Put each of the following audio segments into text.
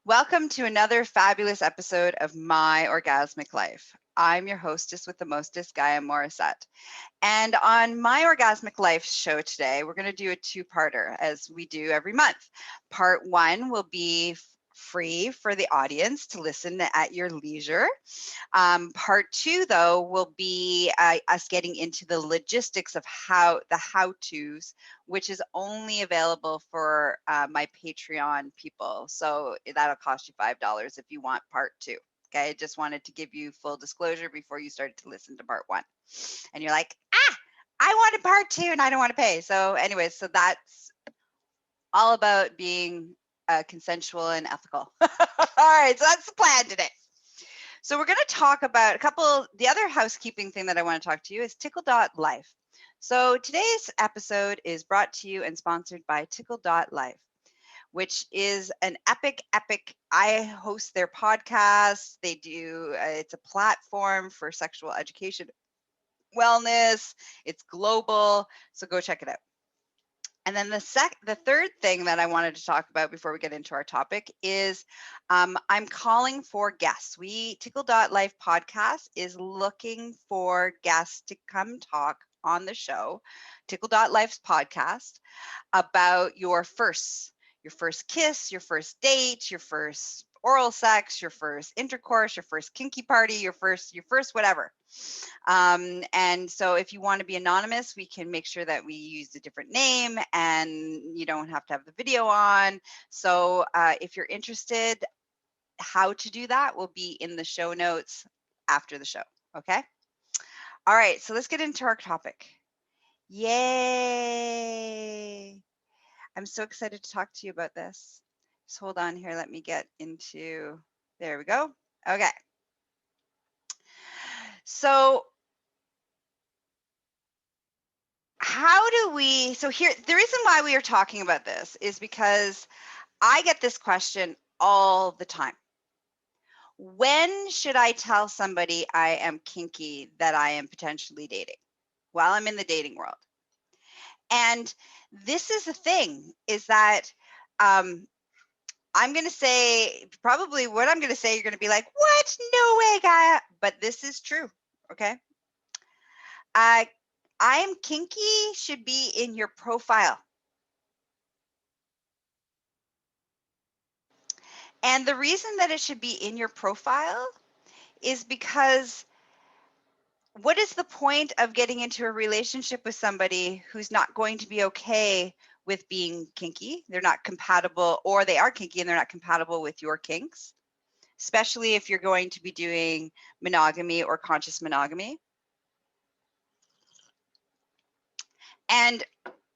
Welcome to another fabulous episode of My Orgasmic Life. I'm your hostess with the mostest, Gaia Morrissette. And on My Orgasmic Life show today, we're going to do a two-parter as we do every month. Part one will be free for the audience to listen at your leisure. Part two, though, will be us getting into the logistics of the how-tos, which is only available for my Patreon people. So that'll cost you $5 if you want part two. Okay, I just wanted to give you full disclosure before you started to listen to part one. And you're like, I wanted part two and I don't want to pay. So anyway, so that's all about being consensual and ethical. All right, so that's the plan today. So we're going to talk about the other housekeeping thing that I want to talk to you is Tickle.life. So today's episode is brought to you and sponsored by Tickle.life, which is an epic. I host their podcast. They do, it's a platform for sexual education, wellness. It's global. So go check it out. And then the third thing that I wanted to talk about before we get into our topic is I'm calling for guests. Tickle.life podcast is looking for guests to come talk on the show, Tickle.life's podcast, about your first kiss, your first date, your first oral sex, your first intercourse, your first kinky party, your first whatever. And so if you want to be anonymous, we can make sure that we use a different name and you don't have to have the video on. So if you're interested, how to do that will be in the show notes after the show. Okay. All right. So let's get into our topic. Yay. I'm so excited to talk to you about this. Just hold on here. Let me get into, there we go. Okay. So here, the reason why we are talking about this is because I get this question all the time. When should I tell somebody I am kinky that I am potentially dating while I'm in the dating world? And this is the thing, is that I'm going to say, probably what I'm going to say, you're going to be like, what? No way, Gaia. But this is true, okay? I am kinky should be in your profile. And the reason that it should be in your profile is because what is the point of getting into a relationship with somebody who's not going to be okay with being kinky? They're not compatible, or they are kinky and they're not compatible with your kinks, especially if you're going to be doing monogamy or conscious monogamy. And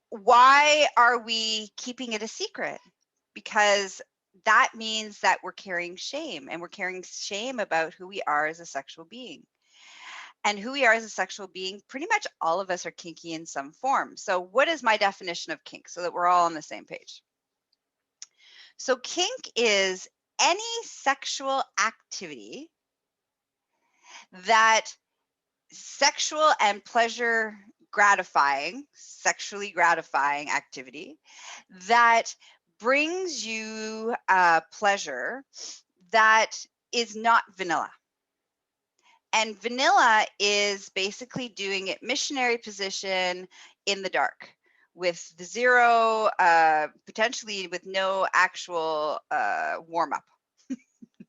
why are we keeping it a secret? Because that means that we're carrying shame, and we're carrying shame about who we are as a sexual being. And who we are as a sexual being, pretty much all of us are kinky in some form. So what is my definition of kink, so that we're all on the same page? So kink is any sexual activity that sexual and pleasure gratifying, sexually gratifying activity that brings you pleasure that is not vanilla. And vanilla is basically doing it missionary position in the dark with the zero, potentially with no actual warm up.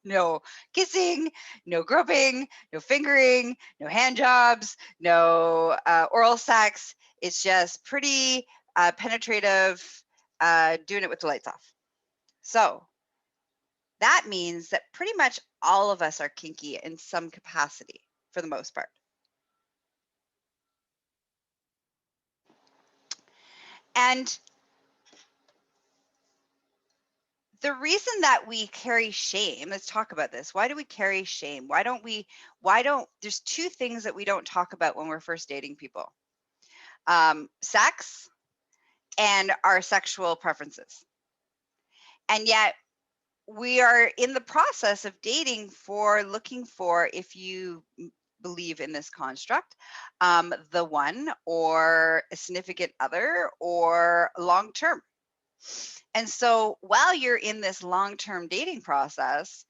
No kissing, no groping, no fingering, no hand jobs, no oral sex. It's just pretty penetrative, doing it with the lights off. So that means that pretty much all of us are kinky in some capacity for the most part. And the reason that we carry shame, let's talk about this. Why do we carry shame? There's two things that we don't talk about when we're first dating people. Sex and our sexual preferences. And yet we are in the process of dating looking for, if you believe in this construct, the one or a significant other or long term. And so while you're in this long-term dating process,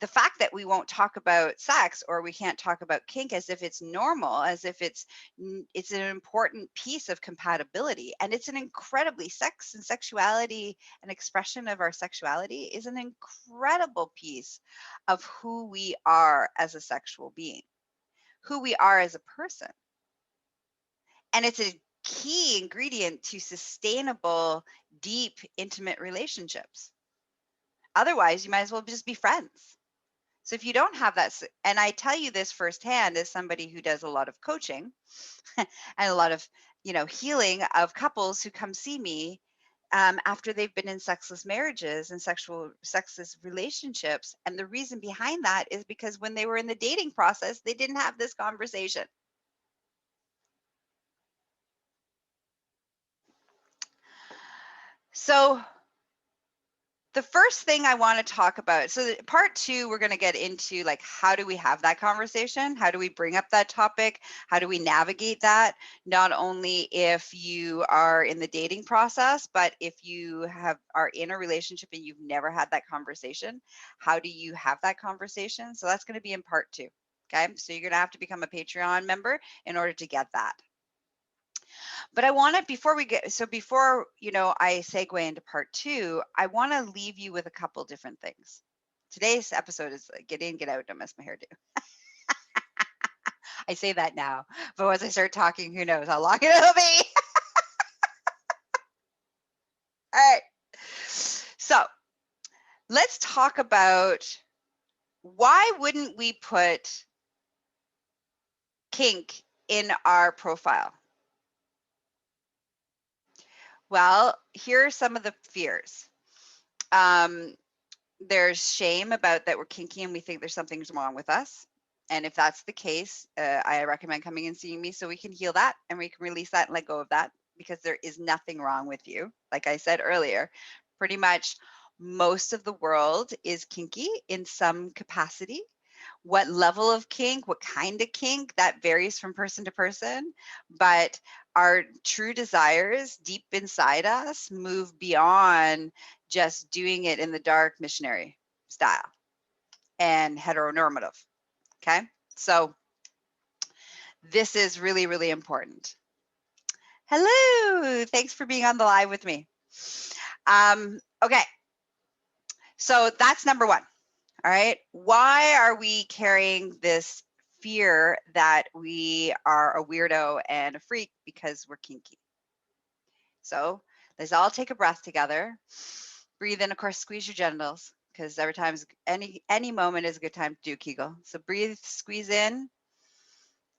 the fact that we won't talk about sex or we can't talk about kink as if it's normal, as if it's an important piece of compatibility, and it's an incredibly sex and sexuality, an expression of our sexuality is an incredible piece of who we are as a sexual being, who we are as a person. And it's a key ingredient to sustainable, deep, intimate relationships. Otherwise, you might as well just be friends. So if you don't have that, and I tell you this firsthand as somebody who does a lot of coaching and a lot of, healing of couples who come see me after they've been in sexless marriages and sexless relationships. And the reason behind that is because when they were in the dating process, they didn't have this conversation. So the first thing I want to talk about, so part 2, we're going to get into like, how do we have that conversation? How do we bring up that topic? How do we navigate that? Not only if you are in the dating process, but if you are in a relationship and you've never had that conversation, how do you have that conversation? So that's going to be in part 2. Okay. So you're going to have to become a Patreon member in order to get that. But I want to, before I segue into part 2, I want to leave you with a couple different things. Today's episode is get in, get out, don't mess my hair do. I say that now, but once I start talking, who knows how long it'll be. All right. So let's talk about, why wouldn't we put kink in our profile? Well, here are some of the fears. There's shame about that we're kinky and we think there's something wrong with us. And if that's the case, I recommend coming and seeing me so we can heal that and we can release that and let go of that, because there is nothing wrong with you. Like I said earlier, pretty much most of the world is kinky in some capacity. What level of kink, what kind of kink, that varies from person to person. But our true desires deep inside us move beyond just doing it in the dark missionary style and heteronormative. Okay. So this is really, really important. Hello. Thanks for being on the live with me. Okay. So that's number 1. All right. Why are we carrying this fear that we are a weirdo and a freak? Because we're kinky. So let's all take a breath together. Breathe in, of course, squeeze your genitals, because every time, any moment is a good time to do Kegel. So breathe, squeeze in,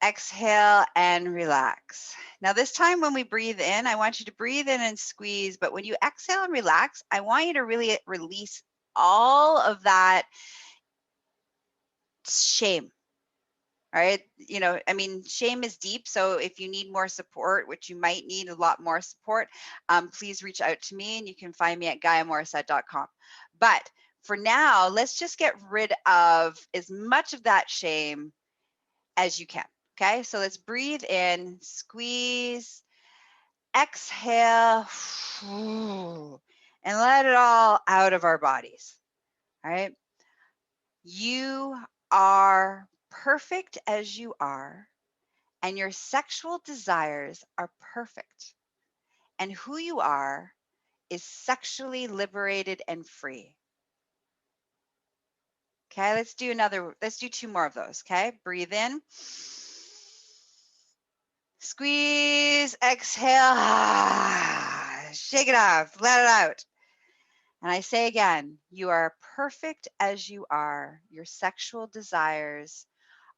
exhale, and relax. Now this time when we breathe in, I want you to breathe in and squeeze, but when you exhale and relax, I want you to really release all of that shame. All right. Shame is deep. So if you need more support, which you might need a lot more support, please reach out to me and you can find me at GaiaMorrissette.com. But for now, let's just get rid of as much of that shame as you can. Okay. So let's breathe in, squeeze, exhale, and let it all out of our bodies. All right. You are perfect as you are, and your sexual desires are perfect. And who you are is sexually liberated and free. Okay, let's do 2 more of those. Okay, breathe in, squeeze, exhale, shake it off, let it out. And I say again, you are perfect as you are. Your sexual desires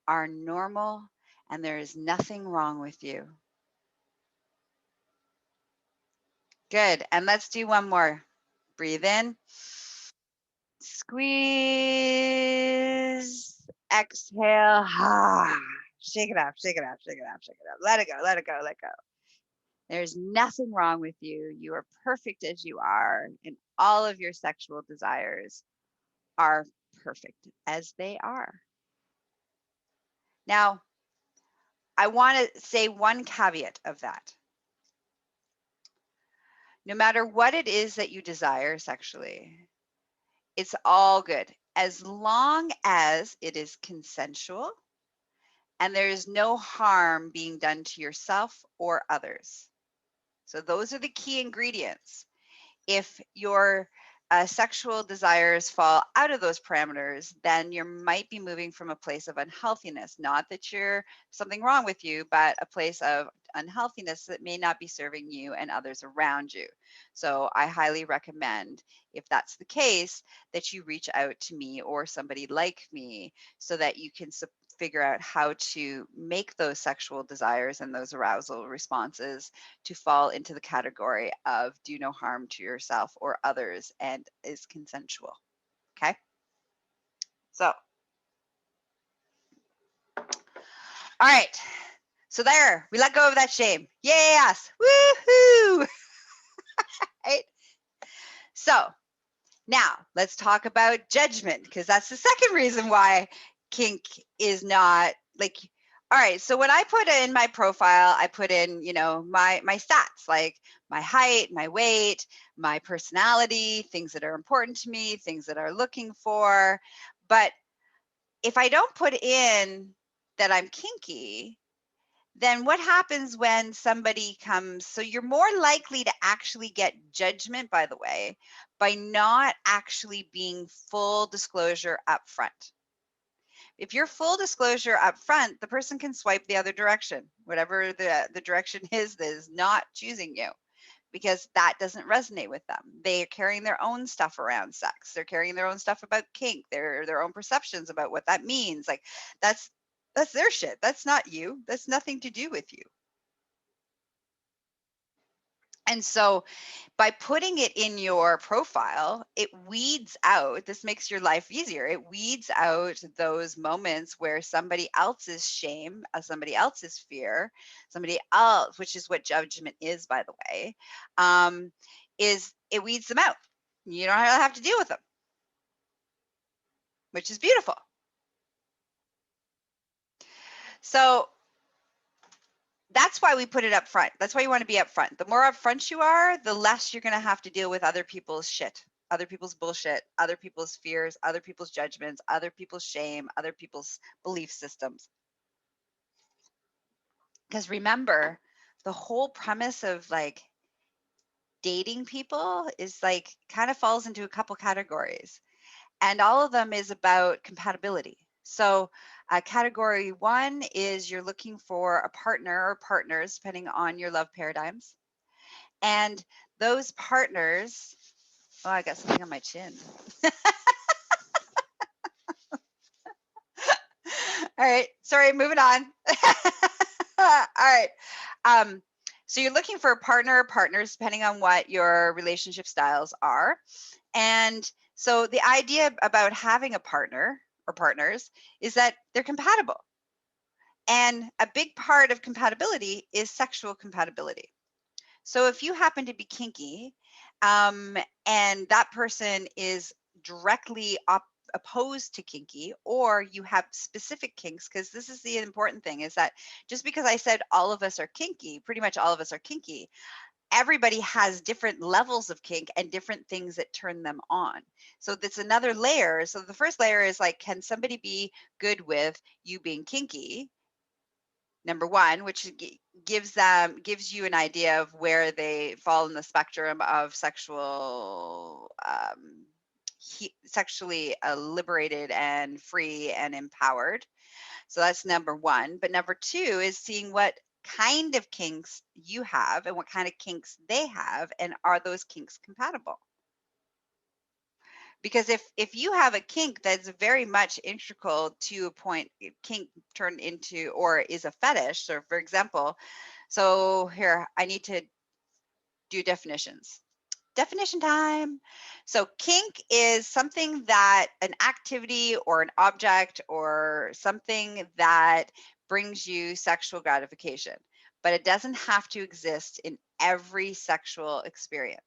are normal, and there is nothing wrong with you. Good. And let's do one more. Breathe in, squeeze, exhale, shake it off, shake it off, shake it off, shake it off. Let it go, let it go, let go. There's nothing wrong with you. You are perfect as you are, and all of your sexual desires are perfect as they are. Now, I want to say one caveat of that. No matter what it is that you desire sexually, it's all good as long as it is consensual and there is no harm being done to yourself or others. So those are the key ingredients. If your sexual desires fall out of those parameters, then you might be moving from a place of unhealthiness. Not that you're something wrong with you, but a place of unhealthiness that may not be serving you and others around you. So I highly recommend, if that's the case, that you reach out to me or somebody like me so that you can figure out how to make those sexual desires and those arousal responses to fall into the category of do no harm to yourself or others and is consensual. Okay. So, all right. So there, we let go of that shame. Yes. Woohoo. Right. So now let's talk about judgment, because that's the second reason why kink is not like, all right, so when I put in my profile, I put in, my stats, like my height, my weight, my personality, things that are important to me, things that I'm looking for. But if I don't put in that I'm kinky, then what happens when somebody comes? So you're more likely to actually get judgment, by the way, by not actually being full disclosure up front. If you're full disclosure up front, the person can swipe the other direction, whatever the direction is that is not choosing you, because that doesn't resonate with them. They are carrying their own stuff around sex. They're carrying their own stuff about kink, their own perceptions about what that means. Like that's their shit. That's not you. That's nothing to do with you. And so by putting it in your profile, it weeds out, this makes your life easier. It weeds out those moments where somebody else's shame, somebody else's fear, somebody else, which is what judgment is, by the way, is it weeds them out. You don't have to deal with them, which is beautiful. So that's why we put it up front. That's why you want to be up front. The more upfront you are, the less you're going to have to deal with other people's shit, other people's bullshit, other people's fears, other people's judgments, other people's shame, other people's belief systems. Because remember, the whole premise of like dating people is like kind of falls into a couple categories. And all of them is about compatibility. So category one is you're looking for a partner or partners, depending on your love paradigms. And those partners, oh, I got something on my chin. All right, sorry, moving on. All right. So you're looking for a partner or partners, depending on what your relationship styles are. And so the idea about having a partner or partners is that they're compatible. And a big part of compatibility is sexual compatibility. So if you happen to be kinky, and that person is directly opposed to kinky, or you have specific kinks, because this is the important thing, is that just because I said all of us are kinky, pretty much all of us are kinky, everybody has different levels of kink and different things that turn them on. So that's another layer. So the first layer is like, can somebody be good with you being kinky? Number one, which gives you an idea of where they fall in the spectrum of sexually liberated and free and empowered. So that's number one. But number two is seeing what kind of kinks you have and what kind of kinks they have, and are those kinks compatible? Because if you have a kink that's very much integral to a point, kink turned into or is a fetish. So for example, so here I need to do definitions. Definition time. So kink is something that an activity or an object or something that brings you sexual gratification, but it doesn't have to exist in every sexual experience.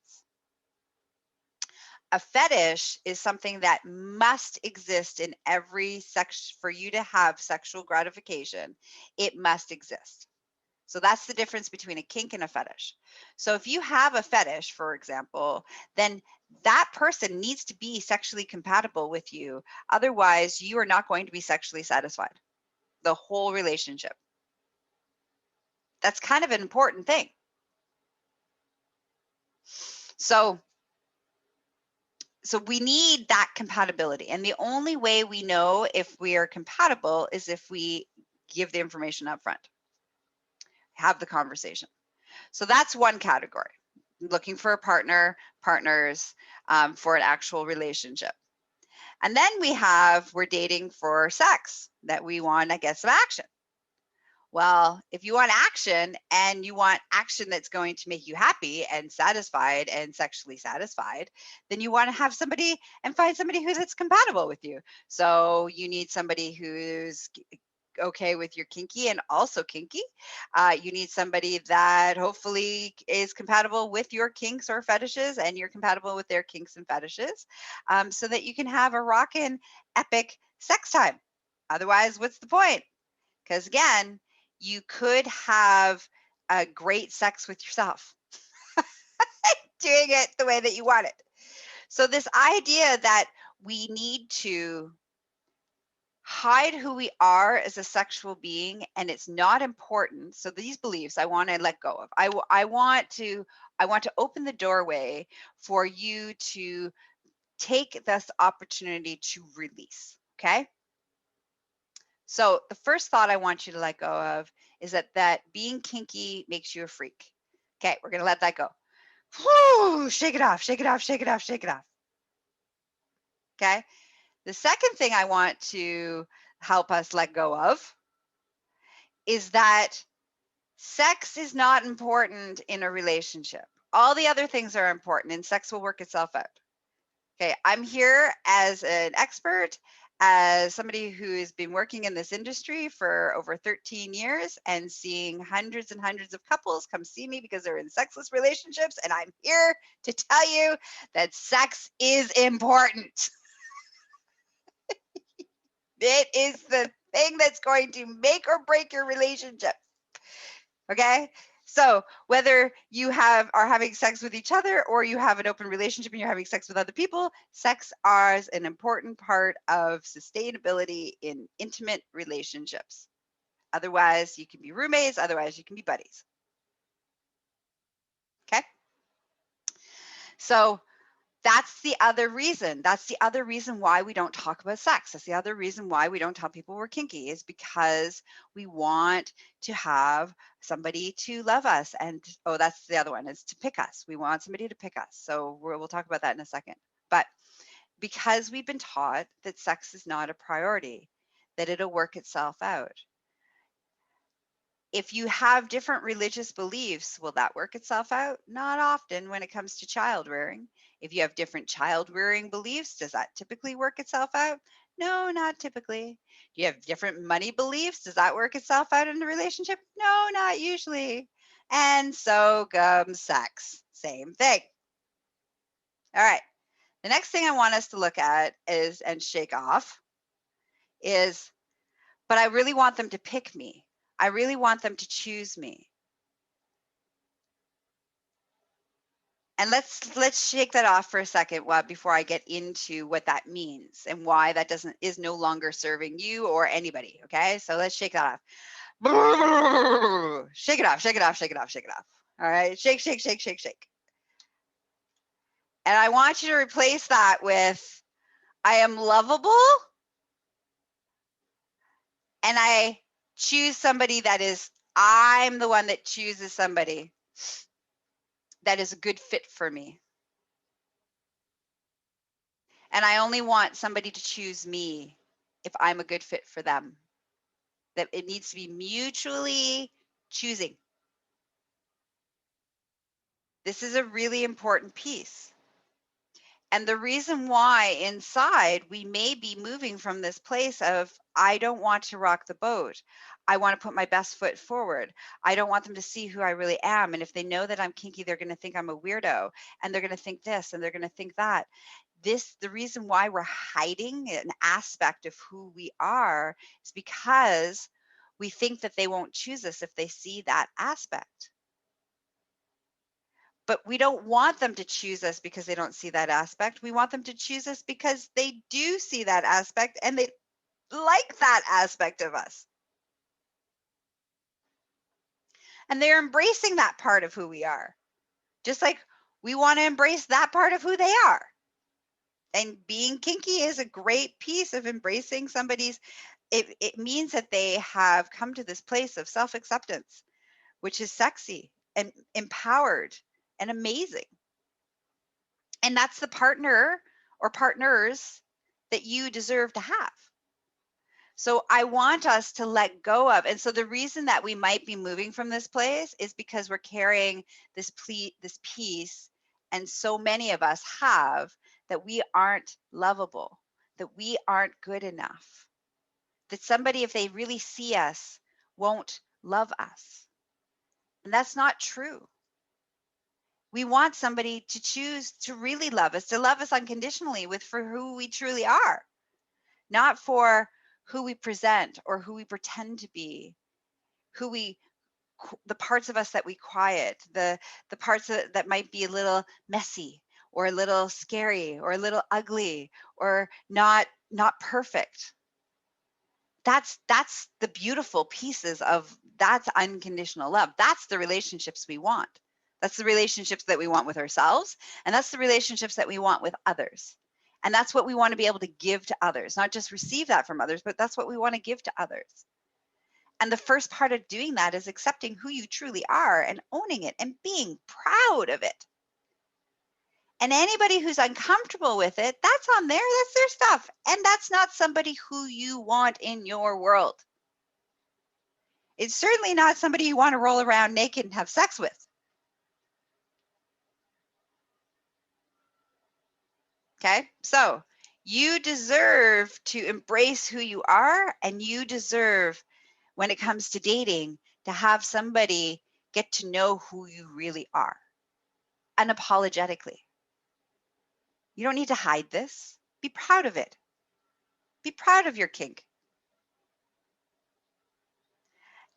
A fetish is something that must exist in every sex for you to have sexual gratification. It must exist. So that's the difference between a kink and a fetish. So if you have a fetish, for example, then that person needs to be sexually compatible with you. Otherwise, you are not going to be sexually satisfied the whole relationship. That's kind of an important thing. So we need that compatibility. And the only way we know if we are compatible is if we give the information up front, have the conversation. So that's one category, looking for a partner, partners for an actual relationship. And then we're dating for sex, that we want to get some action. Well, if you want action and you want action that's going to make you happy and satisfied and sexually satisfied, then you want to have somebody and find somebody that's compatible with you. So you need somebody who's okay with your kinky and also kinky. You need somebody that hopefully is compatible with your kinks or fetishes and you're compatible with their kinks and fetishes, so that you can have a rockin' epic sex time. Otherwise, what's the point? Because again, you could have a great sex with yourself, doing it the way that you want it. So this idea that we need to hide who we are as a sexual being and it's not important. So these beliefs I want to let go of. I want to open the doorway for you to take this opportunity to release. Okay. So the first thought I want you to let go of is that being kinky makes you a freak. Okay, we're going to let that go. Whoo, shake it off, shake it off, shake it off, shake it off. Okay. The second thing I want to help us let go of is that sex is not important in a relationship. All the other things are important and sex will work itself out. Okay, I'm here as an expert, as somebody who has been working in this industry for over 13 years and seeing hundreds and hundreds of couples come see me because they're in sexless relationships. And I'm here to tell you that sex is important. It is the thing that's going to make or break your relationship. Okay? So whether you are having sex with each other or you have an open relationship and you're having sex with other people, sex is an important part of sustainability in intimate relationships. Otherwise, you can be roommates. Otherwise, you can be buddies. Okay? So that's the other reason. That's the other reason why we don't talk about sex. That's the other reason why we don't tell people we're kinky, is because we want to have somebody to love us. And that's the other one, is to pick us. We want somebody to pick us. So we'll talk about that in a second. But because we've been taught that sex is not a priority, that it'll work itself out. If you have different religious beliefs, will that work itself out? Not often when it comes to child rearing. If you have different child rearing beliefs, does that typically work itself out? No, not typically. Do you have different money beliefs? Does that work itself out in a relationship? No, not usually. And so comes sex. Same thing. All right. The next thing I want us to look at and shake off is, but I really want them to pick me. I really want them to choose me. And let's shake that off for a second before I get into what that means and why that is no longer serving you or anybody. Okay, so let's shake that off. Shake it off, shake it off, shake it off, shake it off. All right, shake, shake, shake, shake, shake. And I want you to replace that with, I am lovable and I choose somebody I'm the one that chooses somebody that is a good fit for me. And I only want somebody to choose me if I'm a good fit for them. That it needs to be mutually choosing. This is a really important piece. And the reason why inside we may be moving from this place of, I don't want to rock the boat. I want to put my best foot forward. I don't want them to see who I really am. And if they know that I'm kinky, they're going to think I'm a weirdo. And they're going to think this and they're going to think that. The reason why we're hiding an aspect of who we are is because we think that they won't choose us if they see that aspect. But we don't want them to choose us because they don't see that aspect. We want them to choose us because they do see that aspect and they like that aspect of us. And they're embracing that part of who we are, just like we want to embrace that part of who they are. And being kinky is a great piece of embracing somebody's, it means that they have come to this place of self-acceptance, which is sexy and empowered and amazing. And that's the partner or partners that you deserve to have. So I want us to let go of, and so the reason that we might be moving from this place is because we're carrying this piece, and so many of us have, that we aren't lovable, that we aren't good enough, that somebody, if they really see us, won't love us. And that's not true. We want somebody to choose to really love us, to love us unconditionally for who we truly are, not for who we present or who we pretend to be, the parts of us that we quiet, the parts that might be a little messy or a little scary or a little ugly or not perfect. That's the beautiful pieces of, that's unconditional love. That's the relationships we want. That's the relationships that we want with ourselves, and that's the relationships that we want with others. And that's what we want to be able to give to others, not just receive that from others, but that's what we want to give to others. And the first part of doing that is accepting who you truly are and owning it and being proud of it. And anybody who's uncomfortable with it, that's on there, that's their stuff. And that's not somebody who you want in your world. It's certainly not somebody you want to roll around naked and have sex with. Okay, so you deserve to embrace who you are, and you deserve, when it comes to dating, to have somebody get to know who you really are unapologetically. You don't need to hide this. Be proud of it. Be proud of your kink.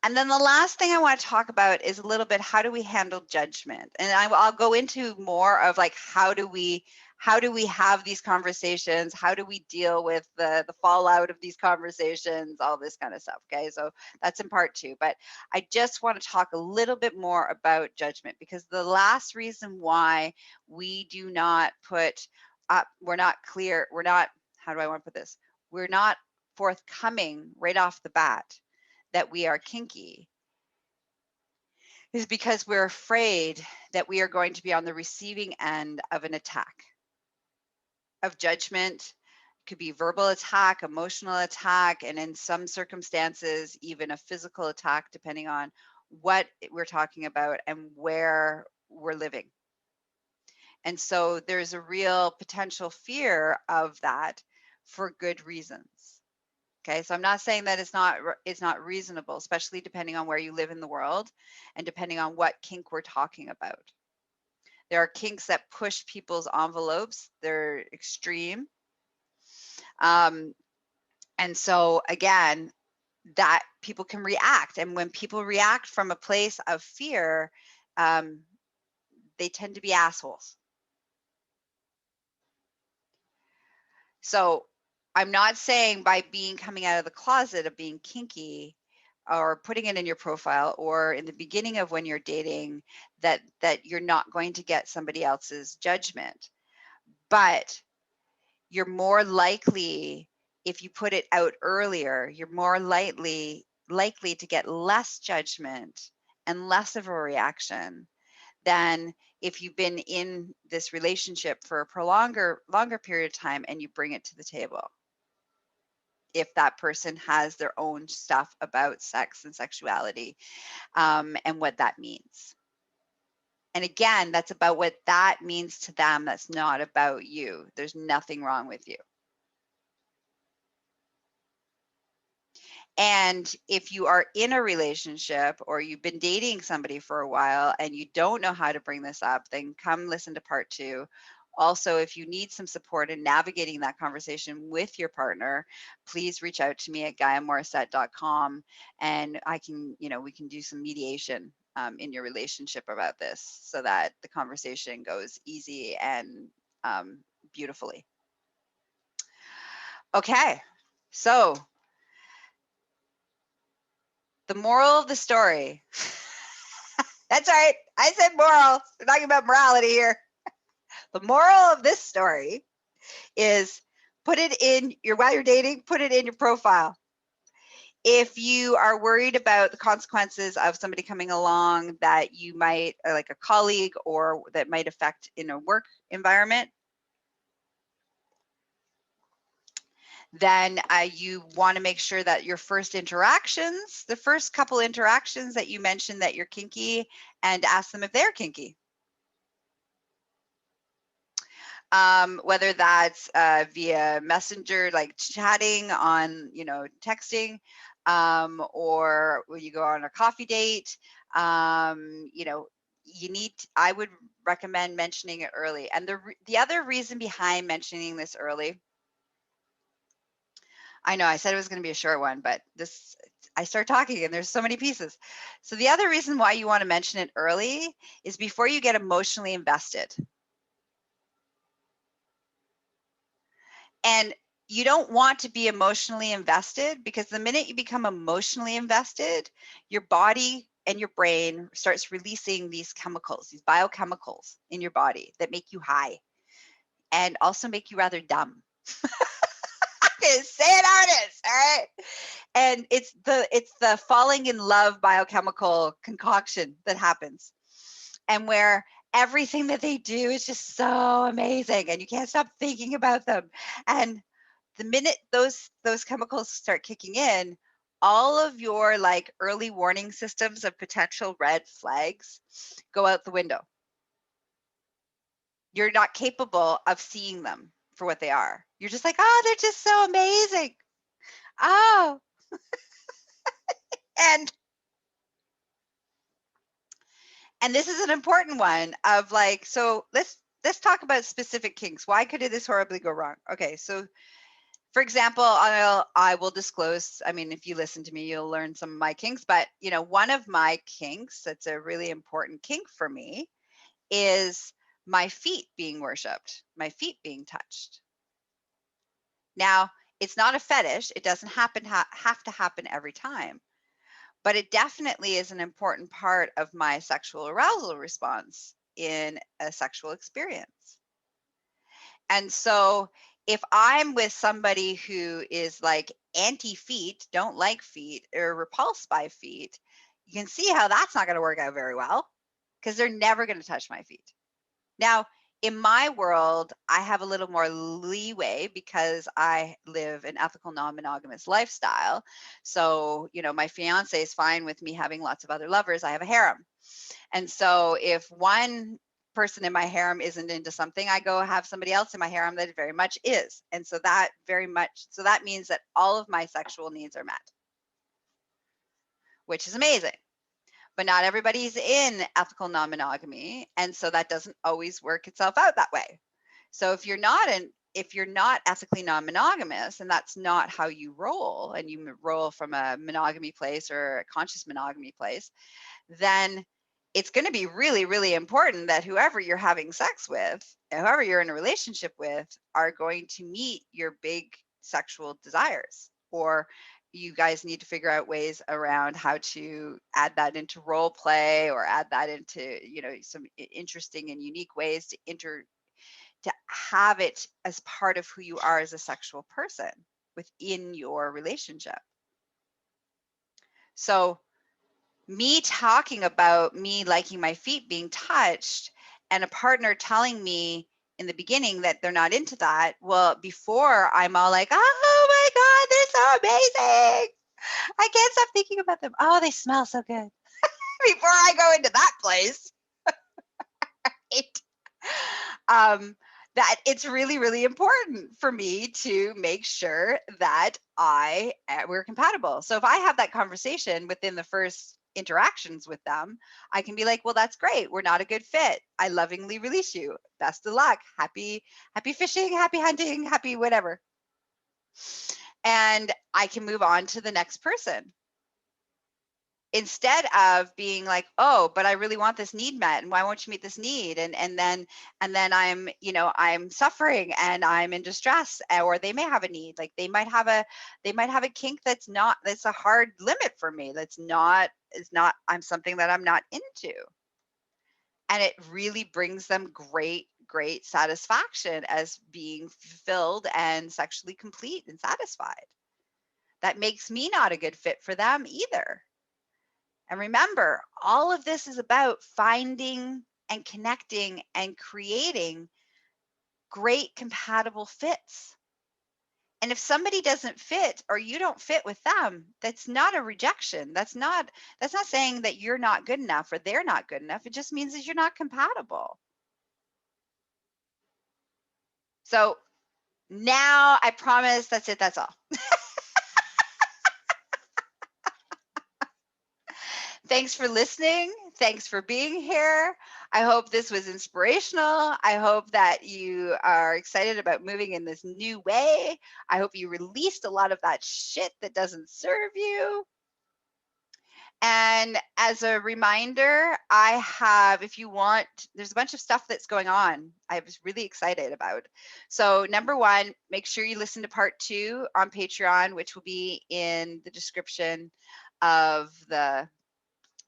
And then the last thing I want to talk about is a little bit, how do we handle judgment? And I'll go into more of like, how do we have these conversations? How do we deal with the fallout of these conversations, all this kind of stuff. Okay, so that's in part 2. But I just want to talk a little bit more about judgment, because the last reason why we do not put up, we're not clear, we're not, how do I want to put this? We're not forthcoming right off the bat that we are kinky, is because we're afraid that we are going to be on the receiving end of an attack, of judgment. It could be verbal attack, emotional attack, and in some circumstances, even a physical attack, depending on what we're talking about and where we're living. And so there's a real potential fear of that for good reasons. Okay, so I'm not saying that it's not reasonable, especially depending on where you live in the world and depending on what kink we're talking about. There are kinks that push people's envelopes. They're extreme. And so again, that people can react. And when people react from a place of fear, they tend to be assholes. So I'm not saying by coming out of the closet of being kinky or putting it in your profile or in the beginning of when you're dating that you're not going to get somebody else's judgment. But you're more likely, if you put it out earlier, you're more likely to get less judgment and less of a reaction than if you've been in this relationship for a longer period of time and you bring it to the table. If that person has their own stuff about sex and sexuality, and what that means. And again, that's about what that means to them. That's not about you. There's nothing wrong with you. And if you are in a relationship or you've been dating somebody for a while and you don't know how to bring this up, then come listen to part 2. Also, if you need some support in navigating that conversation with your partner, please reach out to me at GaiaMorrissette.com, and I can, we can do some mediation in your relationship about this so that the conversation goes easy and beautifully. Okay, so the moral of the story. That's right. I said moral. We're talking about morality here. The moral of this story is put it in while you're dating, put it in your profile. If you are worried about the consequences of somebody coming along that you might, like a colleague, or that might affect in a work environment, then you want to make sure that your first interactions, the first couple interactions that you mentioned that you're kinky, and ask them if they're kinky. Whether that's via messenger, like chatting on, texting, or when you go on a coffee date, I would recommend mentioning it early. And the other reason behind mentioning this early, I know I said it was going to be a short one, but I start talking and there's so many pieces. So the other reason why you want to mention it early is before you get emotionally invested. And you don't want to be emotionally invested, because the minute you become emotionally invested, your body and your brain starts releasing these chemicals, these biochemicals in your body that make you high and also make you rather dumb. Say it how it is, all right? And it's the falling in love biochemical concoction that happens, and where everything that they do is just so amazing and you can't stop thinking about them. And the minute those chemicals start kicking in, all of your like early warning systems of potential red flags go out the window. You're not capable of seeing them for what they are. You're just like, oh, they're just so amazing. Oh. And this is an important one of like, so let's talk about specific kinks. Why could this horribly go wrong? Okay, so for example, I will disclose, I mean, if you listen to me, you'll learn some of my kinks, but one of my kinks that's a really important kink for me is my feet being worshipped, my feet being touched. Now, it's not a fetish. It doesn't have to happen every time, but it definitely is an important part of my sexual arousal response in a sexual experience. And so if I'm with somebody who is like anti-feet, don't like feet, or repulsed by feet, you can see how that's not going to work out very well, because they're never going to touch my feet. Now, in my world, I have a little more leeway because I live an ethical non-monogamous lifestyle. So, my fiance is fine with me having lots of other lovers. I have a harem. And so if one person in my harem isn't into something, I go have somebody else in my harem that very much is. And so that means that all of my sexual needs are met, which is amazing. But not everybody's in ethical non-monogamy, and so that doesn't always work itself out that way. So if you're not ethically non-monogamous, and that's not how you roll, and you roll from a monogamy place or a conscious monogamy place, then it's going to be really, really important that whoever you're having sex with, whoever you're in a relationship with, are going to meet your big sexual desires, or you guys need to figure out ways around how to add that into role play, or add that into, some interesting and unique ways to have it as part of who you are as a sexual person within your relationship. So me talking about me liking my feet being touched, and a partner telling me in the beginning that they're not into that, well, before I'm all like, oh my God, they're so amazing, I can't stop thinking about them. Oh, they smell so good. Before I go into that place, that it's really, really important for me to make sure that we're compatible. So if I have that conversation within the first interactions with them, I can be like, well, that's great. We're not a good fit. I lovingly release you. Best of luck. Happy fishing, happy hunting, happy whatever. And I can move on to the next person. Instead of being like, oh, but I really want this need met, and why won't you meet this need? And then I'm, I'm suffering and I'm in distress, or they may have a need, like they might have a kink that's a hard limit for me, I'm something that I'm not into. And it really brings them great satisfaction as being fulfilled and sexually complete and satisfied. That makes me not a good fit for them either. And remember, all of this is about finding and connecting and creating great compatible fits. And if somebody doesn't fit or you don't fit with them, that's not a rejection. That's not saying that you're not good enough or they're not good enough. It just means that you're not compatible. So now I promise that's it. That's all. Thanks for listening. Thanks for being here. I hope this was inspirational. I hope that you are excited about moving in this new way. I hope you released a lot of that shit that doesn't serve you. And as a reminder, I have, if you want, there's a bunch of stuff that's going on I was really excited about. So number one, make sure you listen to part 2 on Patreon, which will be in the description of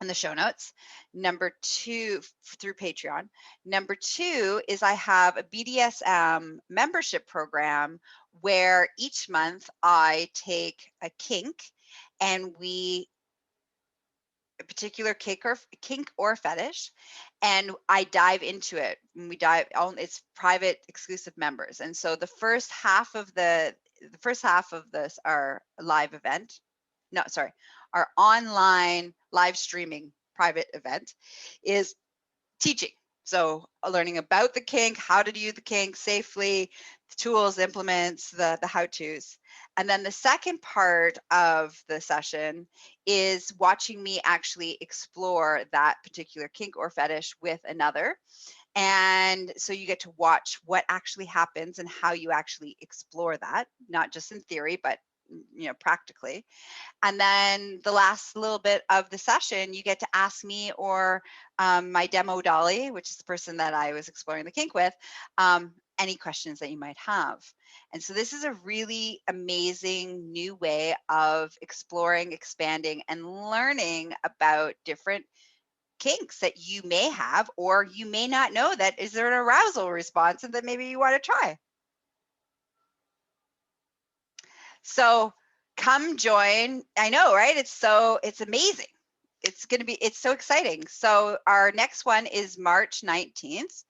in the show notes. Number 2, through Patreon. Number 2 is I have a BDSM membership program where each month I take a kink and a particular kink or fetish, and I dive into it. It's private exclusive members. And so the first half of this, our live event, no, sorry, our online live streaming private event is teaching. So learning about the kink, how to do the kink safely, the tools, implements, the how-tos. And then the second part of the session is watching me actually explore that particular kink or fetish with another. And so you get to watch what actually happens and how you actually explore that, not just in theory, but practically. And then the last little bit of the session, you get to ask me or my demo Dolly, which is the person that I was exploring the kink with, any questions that you might have. And so this is a really amazing new way of exploring, expanding, and learning about different kinks that you may have, or you may not know that is there an arousal response and that maybe you want to try. So come join. I know, right? It's amazing. It's so exciting. So our next one is March 19th.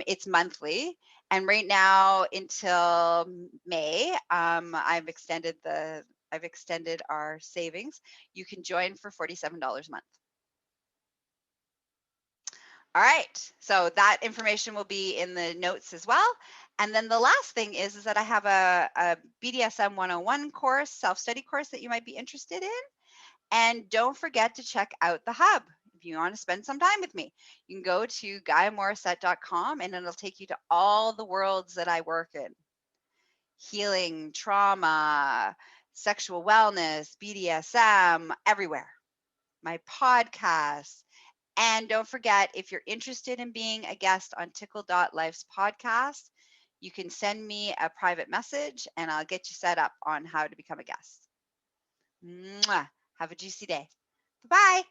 It's monthly. And right now until May, I've extended our savings. You can join for $47 a month. All right, so that information will be in the notes as well. And then the last thing is that I have a BDSM 101 course, self-study course that you might be interested in. And don't forget to check out the hub. If you want to spend some time with me, you can go to GaiaMorrissette.com and it'll take you to all the worlds that I work in. Healing, trauma, sexual wellness, BDSM, everywhere. My podcast. And don't forget, if you're interested in being a guest on Tickle.life's podcast, you can send me a private message and I'll get you set up on how to become a guest. Mwah. Have a juicy day. Bye-bye.